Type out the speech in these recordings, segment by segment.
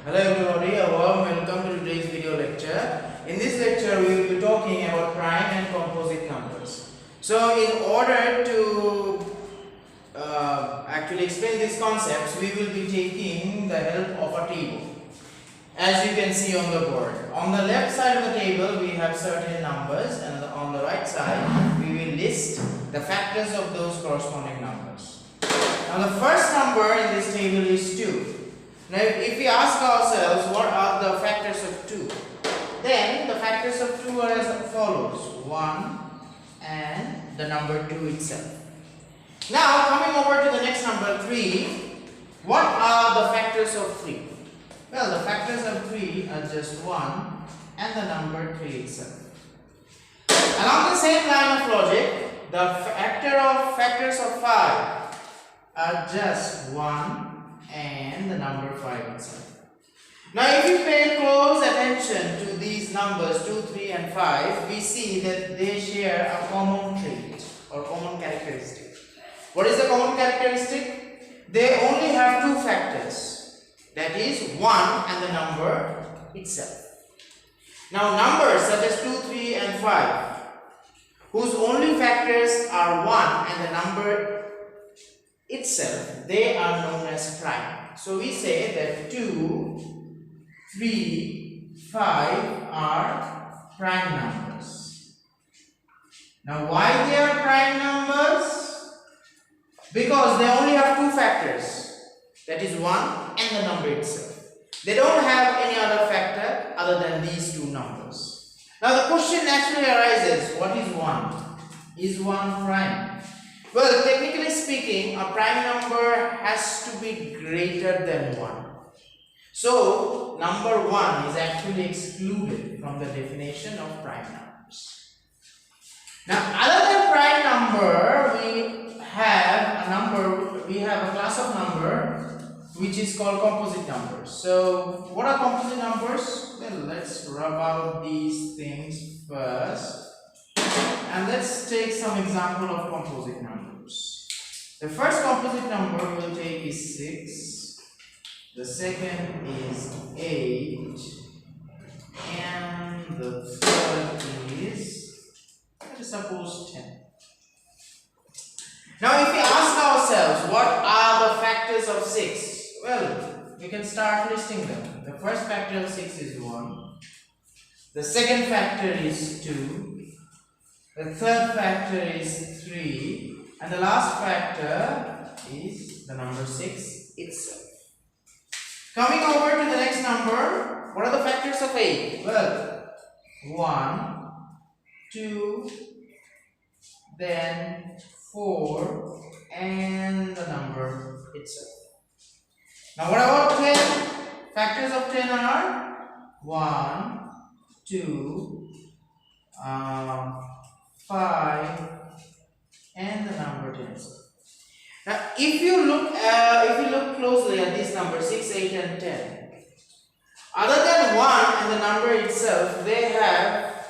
Hello everybody, a warm welcome to today's video lecture. In this lecture we will be talking about prime and composite numbers. So in order to actually explain these concepts, we will be taking the help of a table. As you can see on the board, on the left side of the table we have certain numbers, and on the right side we will list the factors of those corresponding numbers. Now the first number in this table is 2. Now if we ask ourselves what are the factors of 2, then the factors of 2 are as follows: 1 and the number 2 itself. Now coming over to the next number 3, what are the factors of 3? Well, the factors of 3 are just 1 and the number 3 itself. Along the same line of logic, the factors of 5 are just 1 and the number 5 itself. Now if you pay close attention to these numbers 2, 3 and 5, we see that they share a common trait or common characteristic. What is the common characteristic? They only have 2 factors, that is 1 and the number itself. Now numbers such as 2, 3 and 5, whose only factors are 1 and the number itself, they are known as prime. So we say that 2, 3, 5 are prime numbers. Now why they are prime numbers? Because they only have 2 factors, that is 1 and the number itself. They don't have any other factor other than these 2 numbers. Now the question naturally arises, what is 1? Is 1 prime? Well, technically speaking, a prime number has to be greater than 1. So, number 1 is actually excluded from the definition of prime numbers. Now, other than prime number, we have a class of number which is called composite numbers. So, what are composite numbers? Well, let's rub out these things first. And let's take some example of composite numbers. The first composite number we will take is 6. The second is 8. And the third is, let us suppose, 10. Now if we ask ourselves what are the factors of 6? Well, we can start listing them. The first factor of 6 is 1. The second factor is 2. The third factor is 3, and the last factor is the number 6 itself. Coming over to the next number, what are the factors of 8? Well, 1, 2, then 4, and the number itself. Now what about 10? Factors of 10 are 1, 2, 5 and the number 10. Now if you look closely at these numbers 6, 8 and 10, other than 1 and the number itself, they have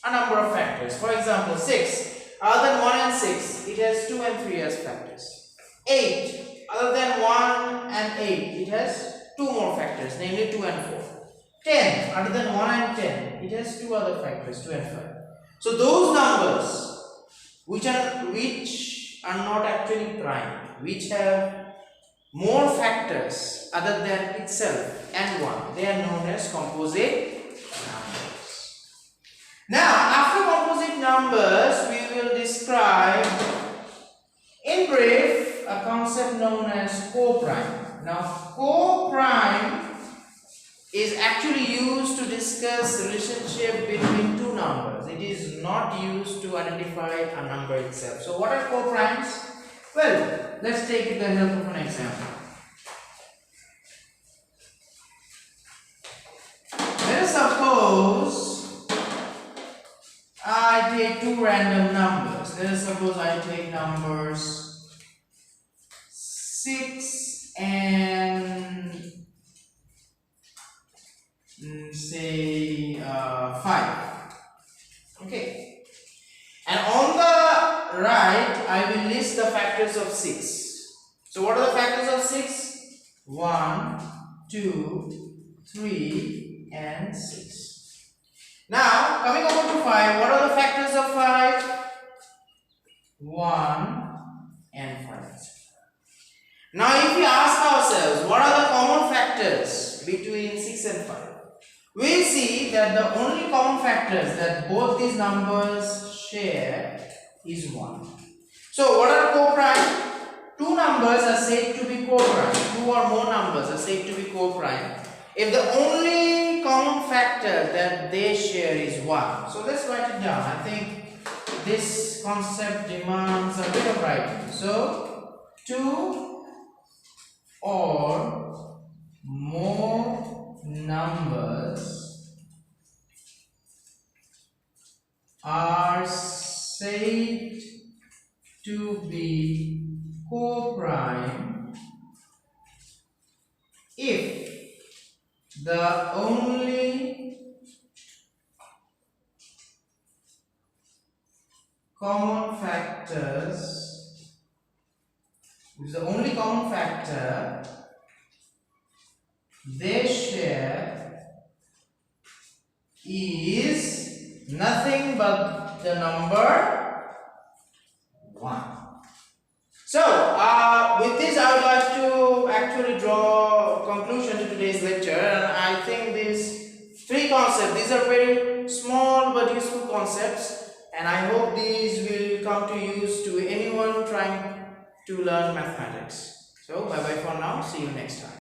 a number of factors. For example, 6, other than 1 and 6, it has 2 and 3 as factors. 8, other than 1 and 8, it has 2 more factors, namely 2 and 4. 10, other than 1 and 10, it has 2 other factors, 2 and 5. So those numbers which are not actually prime, which have more factors other than itself and 1, they are known as composite numbers. Now after composite numbers, we will describe in brief a concept known as co-prime. Now co-prime is actually used to discuss the relationship between 2 numbers. It is not used to identify a number itself. So what are co-primes? Well, let's take the help of an example. Let us suppose I take 2 random numbers. Let us suppose I take numbers 6 and say 5. Okay, and on the right I will list the factors of 6. So what are the factors of 6? 1, 2, 2, 3 and 6. Now coming over to 5, what are the factors of 5? 1 and 5. Now if we ask ourselves what are the common factors between 6 and 5, we will see that the only common factors that both these numbers share is 1. So what are co-prime? Two numbers are said to be co-prime. Two or more numbers are said to be co-prime if the only common factor that they share is 1. So let's write it down. I think this concept demands a bit of writing. So 2 or more numbers are said to be co-prime if the only common factor they share is nothing but the number 1. So with this I would like to actually draw a conclusion to today's lecture, and I think these 3 concepts, these are very small but useful concepts, and I hope these will come to use to anyone trying to learn mathematics. So bye bye for now, see you next time.